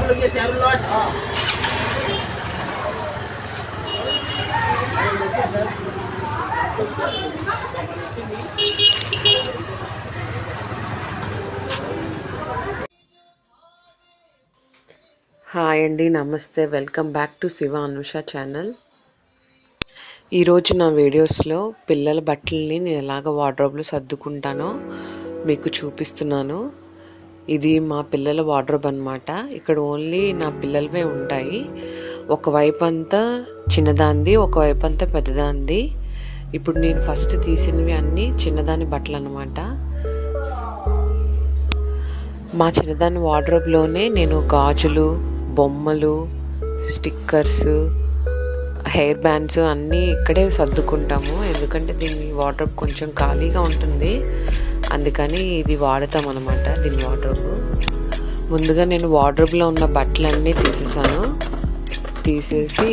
Hi అండి, నమస్తే. Welcome back to Shiva Anusha channel. ఈరోజు నా వీడియోస్లో పిల్లల బట్టలని నేను ఎలాగ వార్డ్రోబ్లో సర్దుకుంటానో మీకు చూపిస్తున్నాను. ఇది మా పిల్లల వార్డ్రోబ్ అనమాట. ఇక్కడ ఓన్లీ నా పిల్లలవే ఉంటాయి. ఒకవైపు అంతా చిన్నదాంది, ఒకవైపు అంతా పెద్దదాంది. ఇప్పుడు నేను ఫస్ట్ తీసినవి అన్నీ చిన్నదాని బట్టలు అనమాట. మా చిన్నదాని వార్డ్రోబ్లోనే నేను గాజులు, బొమ్మలు, స్టిక్కర్స్, హెయిర్ బ్యాండ్స్ అన్నీ ఇక్కడే సర్దుకుంటాము. ఎందుకంటే దీని వార్డ్రోబ్ కొంచెం ఖాళీగా ఉంటుంది, అందుకని ఇది వాడతాం అనమాట. దీని వార్డ్రోబ్ ముందుగా నేను వార్డ్రోబ్లో ఉన్న బట్టలన్నీ తీసేసి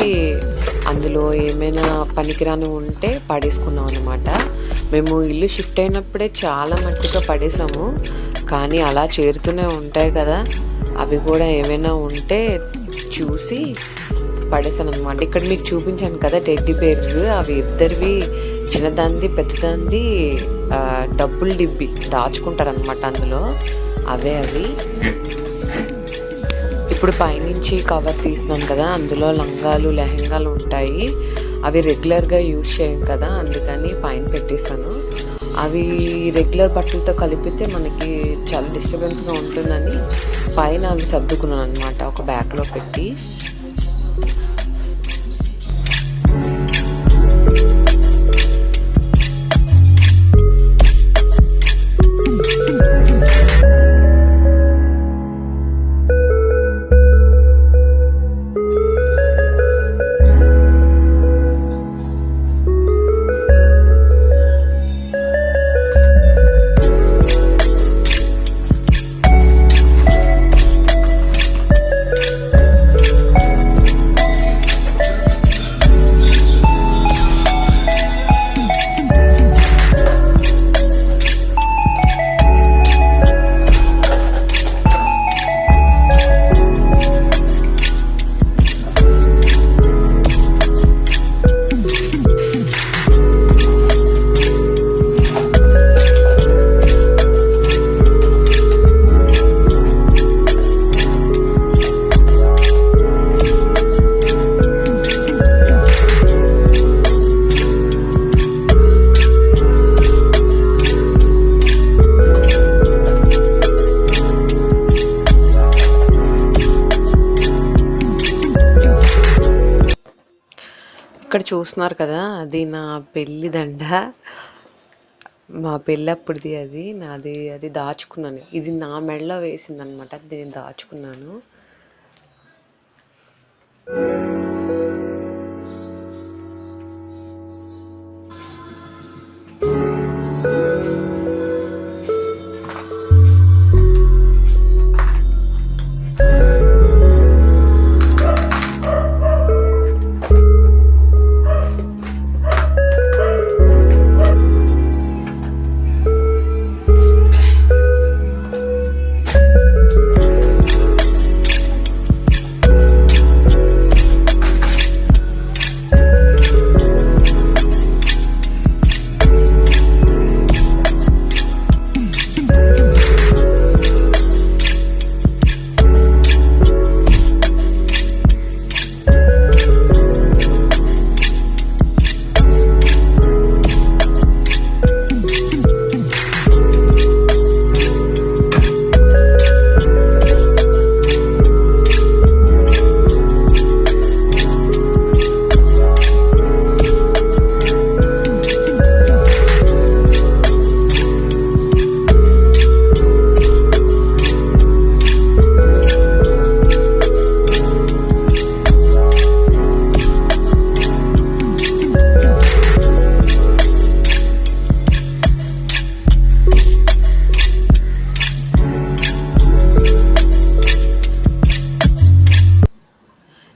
అందులో ఏమైనా పనికిరాని ఉంటే పడేసుకున్నాం అనమాట. మేము ఇల్లు షిఫ్ట్ అయినప్పుడే చాలా మట్టుగా పడేసాము, కానీ అలా చేరుతూనే ఉంటాయి కదా, అవి కూడా ఏమైనా ఉంటే చూసి పడేసాను అనమాట. ఇక్కడ మీకు చూపించాను కదా టెడ్డీ బేర్స్, అవి ఇద్దరివి, చిన్నదాంది పెద్దదాంది డబ్బులు డిబ్బి దాచుకుంటారనమాట అందులో, అవే అవి. ఇప్పుడు పైనుంచి కవర్ తీస్తున్నాను కదా, అందులో లంగాలు, లెహంగాలు ఉంటాయి. అవి రెగ్యులర్గా యూజ్ చేయం కదా, అందుకని పైన పెట్టేశాను. అవి రెగ్యులర్ బట్టలతో కలిపితే మనకి చాలా డిస్టర్బెన్స్గా ఉంటుందని పైన అవి సర్దుకున్నాను అనమాట, ఒక బ్యాగ్లో పెట్టి. ఇక్కడ చూస్తున్నారు కదా, అది నా పెళ్లి దండ, మా పెళ్ళప్పుడుది. అది దాచుకున్నాను. ఇది నా మెడలో వేసింది అనమాట, దీన్ని దాచుకున్నాను.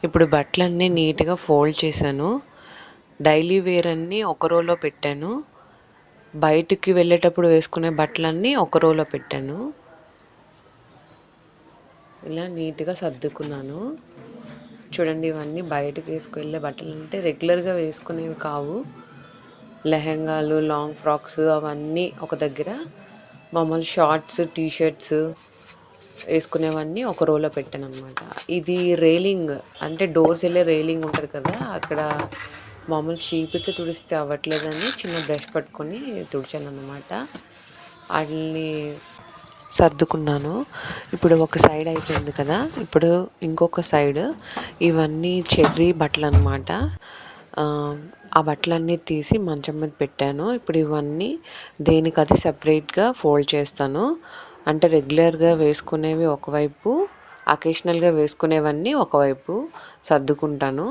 ఇప్పుడు బట్టలన్నీ నీట్గా ఫోల్డ్ చేశాను. డైలీ వేర్ అన్నీ ఒక రోలో పెట్టాను. బయటికి వెళ్ళేటప్పుడు వేసుకునే బట్టలన్నీ ఒక రోలో పెట్టాను. ఇలా నీట్గా సర్దుకున్నాను. చూడండి, ఇవన్నీ బయటకు వేసుకెళ్ళే బట్టలు అంటే రెగ్యులర్గా వేసుకునేవి కావు. లెహెంగాలు, లాంగ్ ఫ్రాక్స్ అవన్నీ ఒక దగ్గర, మామూలు షార్ట్స్, టీ షర్ట్స్ వేసుకునేవన్నీ ఒక రోలో పెట్టాను అనమాట. ఇది రైలింగ్, అంటే డోర్స్ వెళ్ళే రైలింగ్ ఉంటుంది కదా, అక్కడ మామూలు చీపితే తుడిస్తే అవ్వట్లేదని చిన్న బ్రష్ పట్టుకొని తుడిచాను అనమాట. వాటిని సర్దుకున్నాను. ఇప్పుడు ఒక సైడ్ అయిపోయింది కదా, ఇప్పుడు ఇంకొక సైడ్ ఇవన్నీ చెర్రీ బట్టలు అనమాట. ఆ బట్టలన్నీ తీసి మంచం మీద పెట్టాను. ఇప్పుడు ఇవన్నీ దేనికది సపరేట్గా ఫోల్డ్ చేస్తాను. అంటే రెగ్యులర్గా వేసుకునేవి ఒకవైపు, అకేషనల్గా వేసుకునేవన్నీ ఒకవైపు సర్దుకుంటాను.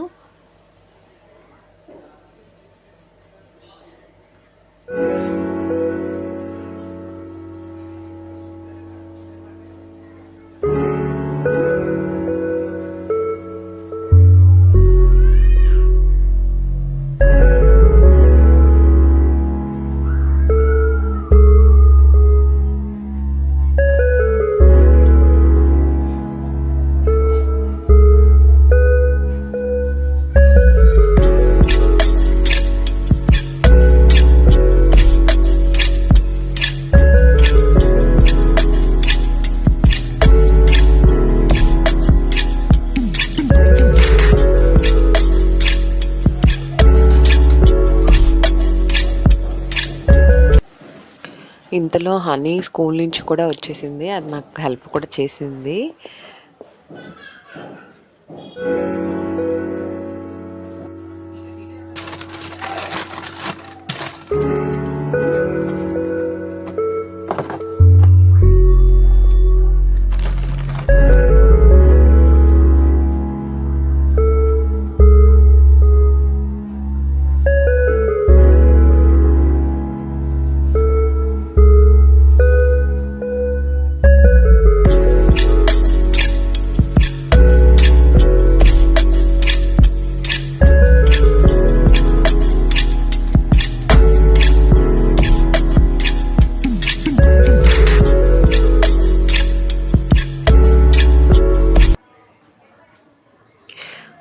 ఇంతలో హనీ స్కూల్ నుంచి కూడా వచ్చేసింది. అది నాకు హెల్ప్ కూడా చేసింది.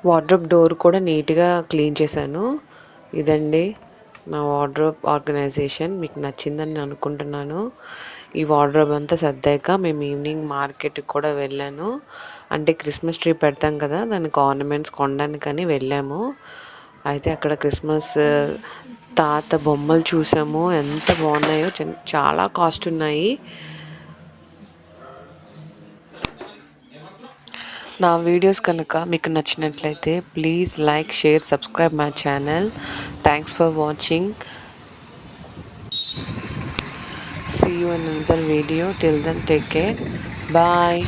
వార్డ్రోబ్ డోర్ కూడా నీట్గా క్లీన్ చేశాను. ఇదండి నా వార్డ్రోబ్ ఆర్గనైజేషన్. మీకు నచ్చిందని నేను అనుకుంటున్నాను. ఈ వార్డ్రోబ్ అంతా సర్దాక మేము ఈవినింగ్ మార్కెట్కి కూడా వెళ్ళాను. అంటే క్రిస్మస్ ట్రీ పెడతాం కదా, దానికి ఆర్నమెంట్స్ కొనడానికని వెళ్ళాము. అయితే అక్కడ క్రిస్మస్ తాత బొమ్మలు చూసాము. ఎంత బాగున్నాయో, చాలా కాస్ట్ ఉన్నాయి. నా వీడియోస్ కనుక మీకు నచ్చినట్లయితే please like, share, subscribe my channel. Thanks for watching. See you in another video. Till then, take care. Bye.